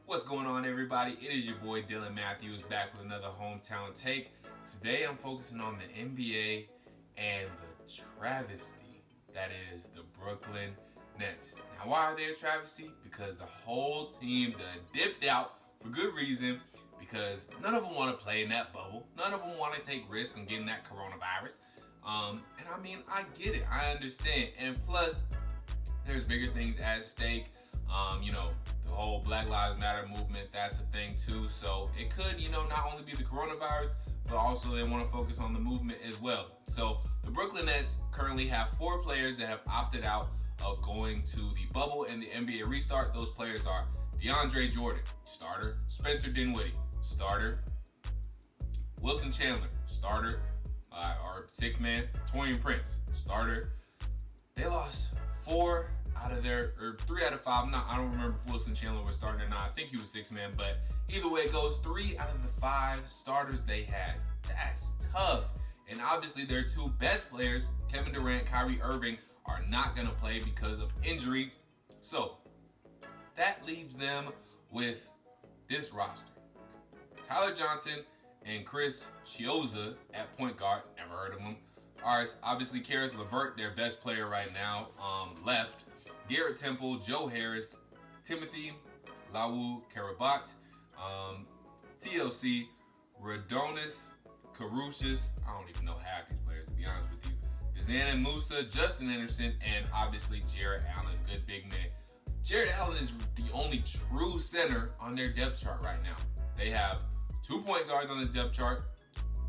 What's going on, everybody? It is your boy Dylan Matthews back with another hometown take. Today I'm focusing on the NBA and the travesty that is the Brooklyn Nets. Now, why are they a travesty? Because the whole team done dipped out for good reason, because none of them want to play in that bubble. None of them want to take risk on getting that coronavirus. And I mean, I get it. I understand. And plus, there's bigger things at stake. The whole Black Lives Matter movement, that's a thing too. So it could, not only be the coronavirus, but also they want to focus on the movement as well. So the Brooklyn Nets currently have 4 players that have opted out of going to the bubble and the NBA restart. Those players are Deandre Jordan, starter; Spencer Dinwiddie, starter; Wilson Chandler, starter, or 6-man; Taurean Prince, starter. They lost 3 out of 5. I don't remember if Wilson Chandler was starting or not. I think he was 6-man, but either way it goes, 3 out of the 5 starters they had. That's tough. And obviously their 2 best players, Kevin Durant, Kyrie Irving, are not going to play because of injury. So that leaves them with this roster: Tyler Johnson and Chris Chiozza at point guard. Never heard of him. Obviously, Karis LeVert, their best player right now, left. Garrett Temple, Joe Harris, Timothy Lawu Karabat, TLC, Radonis Karushis. I don't even know half these players, to be honest with you. Dazana Musa, Justin Anderson, and obviously Jarrett Allen, good big man. Jarrett Allen is the only true center on their depth chart right now. They have 2 point guards on the depth chart,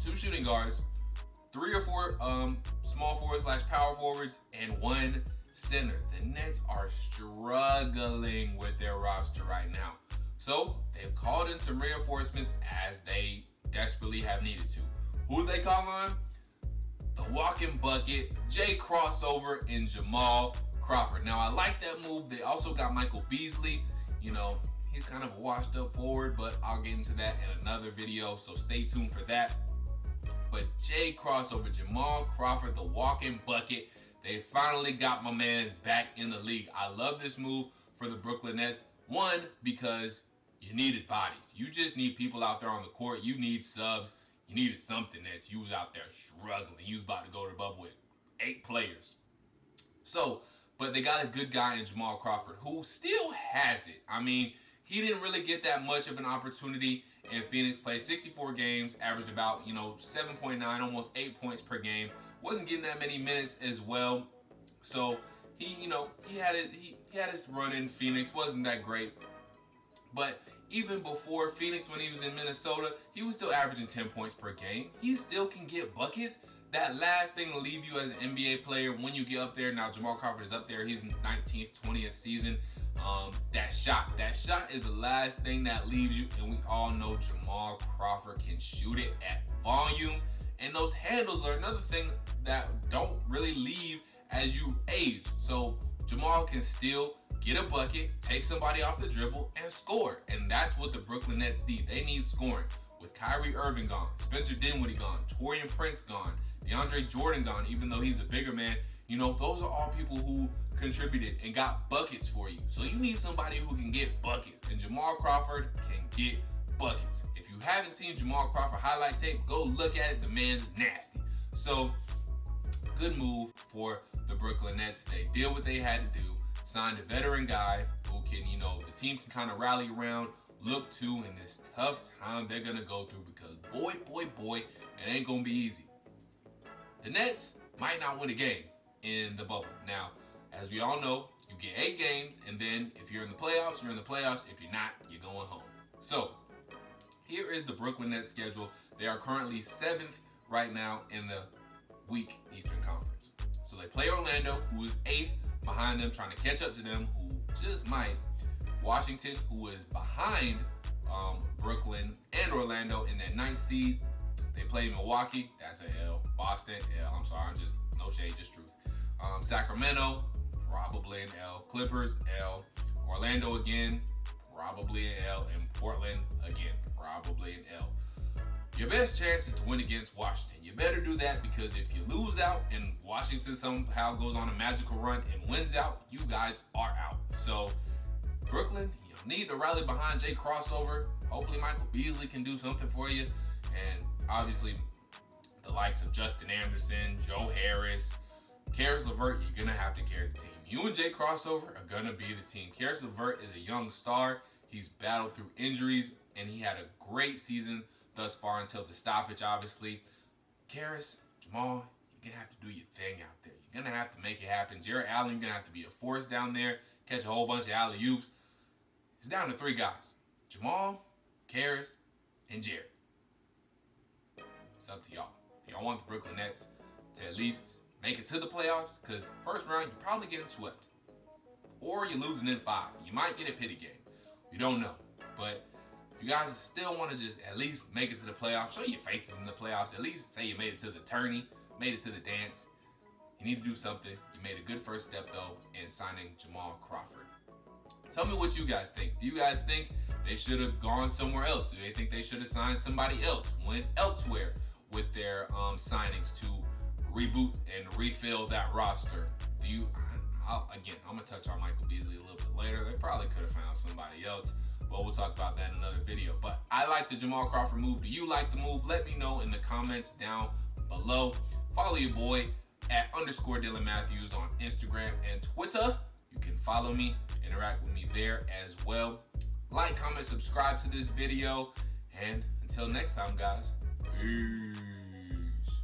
2 shooting guards, 3 or 4 small forwards / power forwards, and 1 center. The Nets are struggling with their roster right now. So they've called in some reinforcements as they desperately have needed to. Who they call on? The walking bucket, Jay Crossover, and Jamal Crawford. Now, I like that move. They also got Michael Beasley. He's kind of a washed up forward, but I'll get into that in another video, so stay tuned for that. But Jay Crossover, Jamal Crawford, the walking bucket, they finally got my man's back in the league. I love this move for the Brooklyn Nets. 1, because you needed bodies. You just need people out there on the court. You need subs. You needed something. Nets. You was out there struggling. You was about to go to the bubble with 8 players. But they got a good guy in Jamal Crawford who still has it. I mean, he didn't really get that much of an opportunity in Phoenix. Played 64 games, averaged about 7.9, almost 8 points per game. Wasn't getting that many minutes as well. So he had his run in Phoenix. Wasn't that great. But even before Phoenix, when he was in Minnesota, he was still averaging 10 points per game. He still can get buckets. That last thing to leave you as an NBA player when you get up there. Now Jamal Crawford is up there. He's in 19th, 20th season. That shot is the last thing that leaves you. And we all know Jamal Crawford can shoot it at volume. And those handles are another thing that don't really leave as you age. So Jamal can still get a bucket, take somebody off the dribble, and score. And that's what the Brooklyn Nets need. They need scoring. With Kyrie Irving gone, Spencer Dinwiddie gone, Taurean Prince gone, Deandre Jordan gone, even though he's a bigger man, those are all people who contributed and got buckets for you. So you need somebody who can get buckets. And Jamal Crawford can get buckets. If you haven't seen Jamal Crawford highlight tape, go look at it. The man's nasty. So, good move for the Brooklyn Nets. They did what they had to do. Signed a veteran guy who can, the team can kind of rally around, look to in this tough time they're going to go through, because boy, it ain't going to be easy. The Nets might not win a game in the bubble. Now, as we all know, you get 8 games, and then if you're in the playoffs, you're in the playoffs. If you're not, you're going home. So, here is the Brooklyn Nets schedule. They are currently 7th right now in the weak Eastern Conference. So they play Orlando, who is 8th behind them, trying to catch up to them, who just might. Washington, who is behind Brooklyn and Orlando in that 9th seed. They play Milwaukee. That's a L. Boston, L. I'm sorry, I'm just, no shade, just truth. Sacramento, probably an L. Clippers, L. Orlando again, probably an L. And Portland, again, probably an L. Your best chance is to win against Washington. You better do that, because if you lose out and Washington somehow goes on a magical run and wins out, you guys are out. So Brooklyn, you need to rally behind Jay Crossover. Hopefully Michael Beasley can do something for you. And obviously the likes of Justin Anderson, Joe Harris, Karis LeVert, you're going to have to carry the team. You and Jay Crossover are going to be the team. Karis LeVert is a young star. He's battled through injuries, and he had a great season thus far until the stoppage, obviously. Karis, Jamal, you're going to have to do your thing out there. You're going to have to make it happen. Jared Allen, you're going to have to be a force down there, catch a whole bunch of alley-oops. It's down to 3 guys. Jamal, Karis, and Jared. It's up to y'all. If y'all want the Brooklyn Nets to at least make it to the playoffs, because first round, you're probably getting swept. Or you're losing in 5. You might get a pity game. You don't know. But if you guys still want to just at least make it to the playoffs, show your faces in the playoffs, at least say you made it to the tourney, made it to the dance, you need to do something. You made a good first step, though, in signing Jamal Crawford. Tell me what you guys think. Do you guys think they should have gone somewhere else? Do they think they should have signed somebody else, went elsewhere with their signings to reboot and refill that roster? Do you? Again, I'm gonna touch on Michael Beasley a little bit later. They probably could have found somebody else, but we'll talk about that in another video. But I like the Jamal Crawford move. Do you like the move? Let me know in the comments down below. Follow your boy at _Dylan Matthews on Instagram and Twitter. You can follow me, interact with me there as well. Like, comment, subscribe to this video, and until next time, guys. Peace.